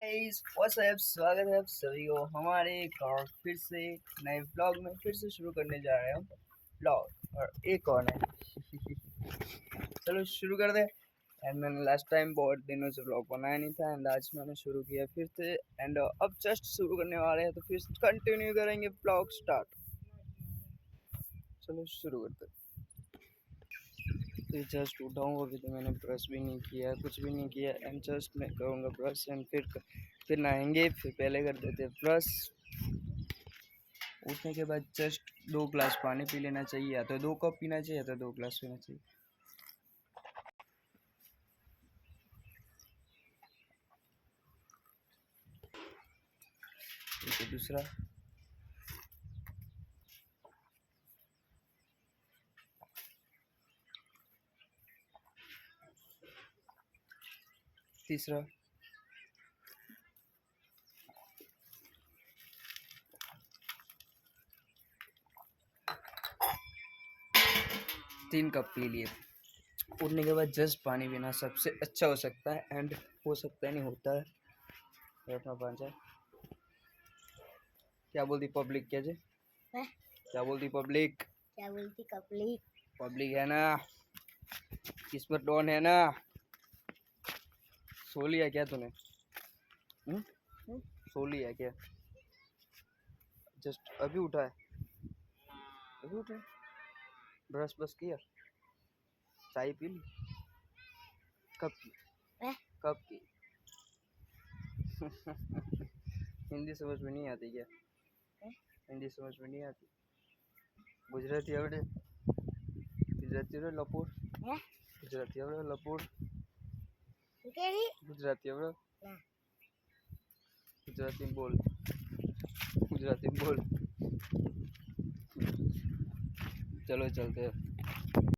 Guys WhatsApp, स्वागत है आप सभी को हमारे एक और फिर से नए ब्लॉग में फिर से शुरू करने जा रहे हैं ब्लॉग और एक और है। चलो शुरू कर दे। एंड मैंने लास्ट टाइम बहुत दिनों से ब्लॉग बनाया नहीं था एंड आज मैंने शुरू किया फिर से एंड अब जस्ट शुरू करने वाले हैं तो फिर कंटिन्यू करेंगे ब्लॉग स्टार्ट। चलो शुरू करते। तो जस्ट उठा हूँ अभी, तो मैंने ब्रश भी नहीं किया, कुछ भी नहीं किया एंड जस्ट मैं करूँगा ब्रश एंड फिर नहाएंगे। फिर पहले कर देते ब्रश। उठने के बाद जस्ट 2 ग्लास पानी पी लेना चाहिए, या तो 2 कप पीना चाहिए या तो 2 ग्लास पीना चाहिए। ठीक है, दूसरा तीसरा तीन कप पी लिए। उठने के बाद जस्ट पानी पीना सबसे अच्छा हो सकता है एंड हो सकता है नहीं होता है। बैठना पाँच है। क्या बोलती पब्लिक? क्या जी क्या बोलती पब्लिक? क्या बोलती पब्लिक? पब्लिक है ना, किस्मत डॉन है ना। सो लिया क्या तूने? सो लिया क्या? जस्ट अभी उठा है, अभी उठा है। ब्रश बस किया, चाय पी ली? कब की? कब की? हिंदी समझ में नहीं आती क्या? हिंदी समझ में नहीं आती? गुजराती आवड़े? गुजराती आवड़े लपोर? गुजराती आवड़े लपोर? गुजराती आवड़े? गुजराती बोल, गुजराती बोल। चलो चलते हैं।